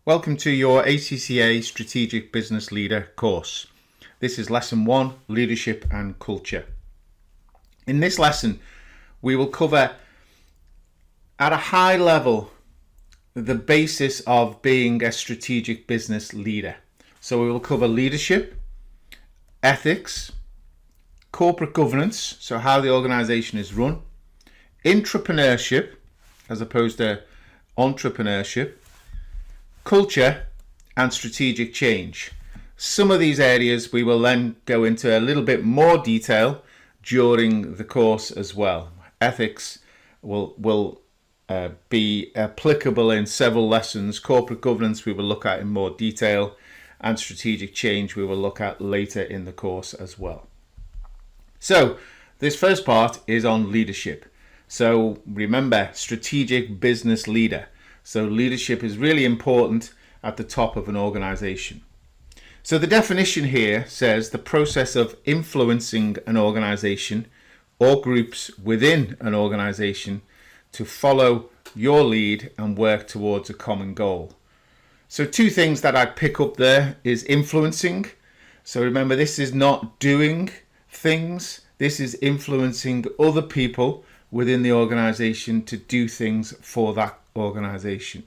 Welcome to your ACCA Strategic Business Leader course. This is Lesson 1, Leadership and Culture. In this lesson, we will cover at a high level the basis of being a strategic business leader. So we will cover leadership, ethics, corporate governance, so how the organization is run, intrapreneurship as opposed to entrepreneurship, culture, and strategic change. Some of these areas we will then go into a little bit more detail during the course as well. Ethics will be applicable in several lessons. Corporate governance we will look at in more detail, and strategic change we will look at later in the course as well. So this first part is on leadership. So remember, strategic business leader. So leadership is really important at the top of an organization. So the definition here says the process of influencing an organization or groups within an organization to follow your lead and work towards a common goal. So two things that I'd pick up there is influencing. So remember, this is not doing things. This is influencing other people within the organization to do things for that organization.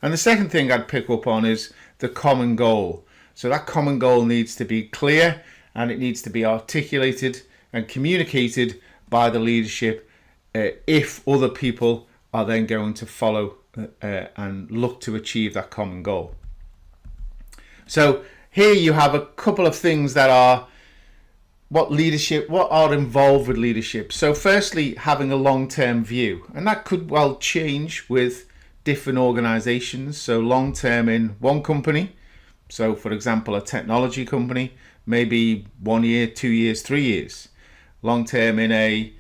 And the second thing I'd pick up on is the common goal. So that common goal needs to be clear and it needs to be articulated and communicated by the leadership if other people are then going to follow and look to achieve that common goal. So here you have a couple of things that are what are involved with leadership. So firstly, having a long-term view, and that could well change with different organizations. So long-term in one company, so for example a technology company, maybe 1 year, 2 years, 3 years. Long-term in a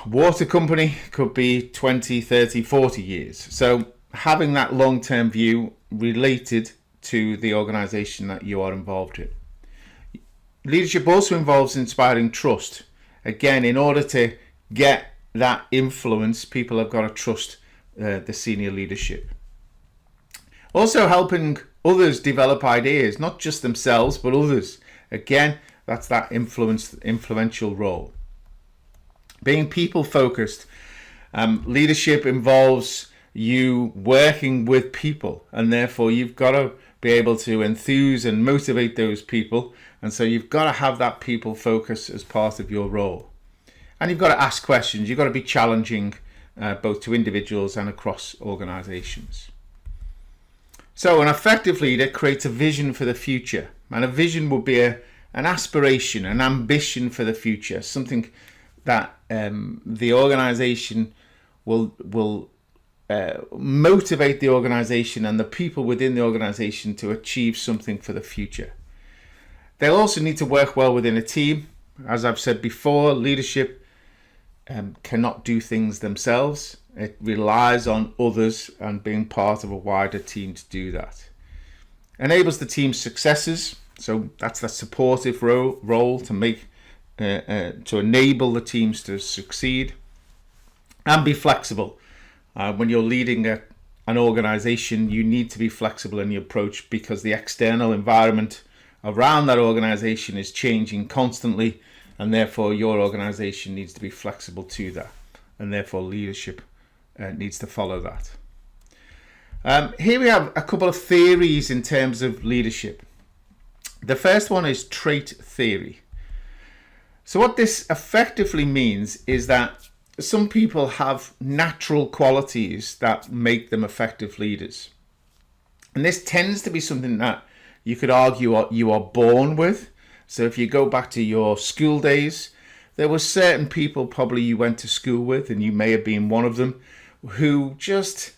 water company could be 20, 30, 40 years. So having that long-term view related to the organization that you are involved in. Leadership also involves inspiring trust. Again, in order to get that influence, people have got to trust the senior leadership. Also helping others develop ideas, not just themselves, but others. Again, that's that influential role. Being people-focused. Leadership involves you working with people, and therefore you've got to be able to enthuse and motivate those people. And so you've got to have that people focus as part of your role. And you've got to ask questions. You've got to be challenging both to individuals and across organizations. So an effective leader creates a vision for the future. And a vision would be an aspiration, an ambition for the future, something that the organization will motivate the organization and the people within the organization to achieve something for the future. They'll also need to work well within a team. As I've said before, leadership cannot do things themselves. It relies on others and being part of a wider team to do that. Enables the team's successes. So that's the supportive role to make to enable the teams to succeed. And be flexible. When you're leading an organization, you need to be flexible in your approach because the external environment around that organization is changing constantly, and therefore your organization needs to be flexible to that, and therefore leadership needs to follow that. Here we have a couple of theories in terms of leadership. The first one is trait theory. So what this effectively means is that some people have natural qualities that make them effective leaders. And this tends to be something that you could argue you are born with. So if you go back to your school days, there were certain people probably you went to school with, and you may have been one of them, who just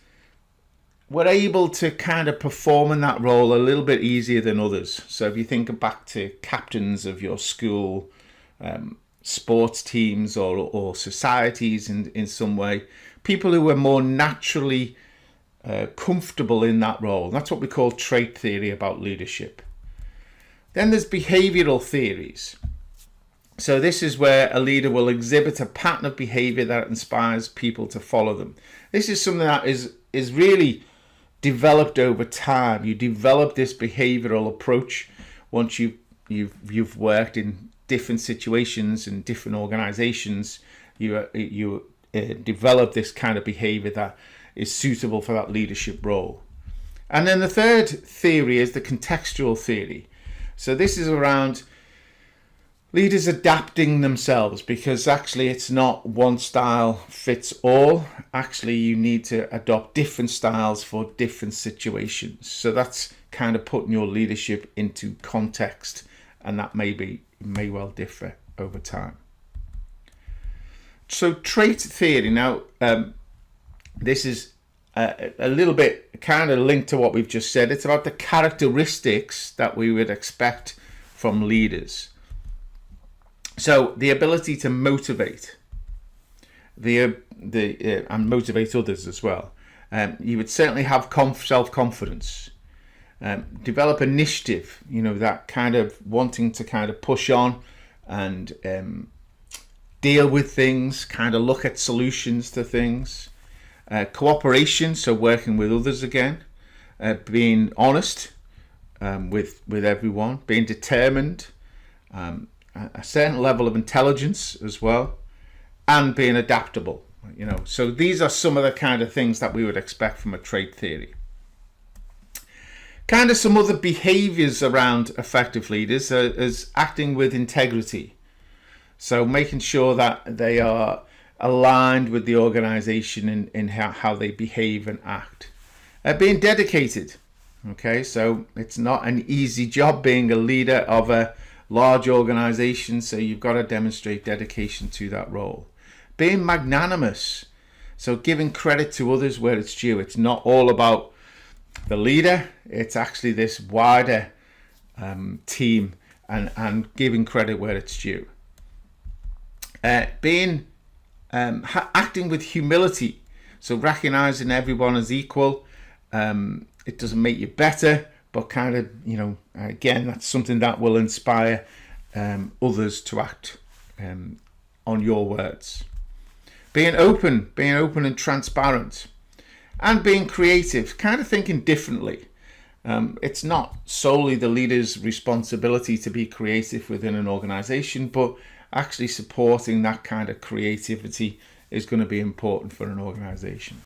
were able to kind of perform in that role a little bit easier than others. So if you think back to captains of your school, sports teams or societies in some way, people who were more naturally comfortable in that role. That's what we call trait theory about leadership. Then there's behavioral theories. So this is where a leader will exhibit a pattern of behavior that inspires people to follow them. This is something that is really developed over time. You develop this behavioral approach once you've worked in different situations and different organizations. You develop this kind of behavior that is suitable for that leadership role. And then the third theory is the contextual theory. So this is around leaders adapting themselves, because actually it's not one style fits all. Actually, you need to adopt different styles for different situations. So that's kind of putting your leadership into context, and that may well differ over time. So trait theory. Now, this is a little bit kind of linked to what we've just said. It's about the characteristics that we would expect from leaders. So the ability to motivate, and motivate others as well. You would certainly have self-confidence, develop initiative. That kind of wanting to kind of push on and deal with things, kind of look at solutions to things. Cooperation, so working with others again, being honest with everyone, being determined, a certain level of intelligence as well, and being adaptable. So these are some of the kind of things that we would expect from a trait theory. Kind of some other behaviors around effective leaders is acting with integrity. So making sure that they are aligned with the organization in how they behave and act. Being dedicated. Okay, so it's not an easy job being a leader of a large organization, so you've got to demonstrate dedication to that role. Being magnanimous, so giving credit to others where it's due. It's not all about the leader, it's actually this wider team, and giving credit where it's due. Being acting with humility, so recognizing everyone as equal. It doesn't make you better, but kind of, again, that's something that will inspire others to act on your words. Being open and transparent, and being creative, kind of thinking differently. It's not solely the leader's responsibility to be creative within an organization, but actually supporting that kind of creativity is going to be important for an organization.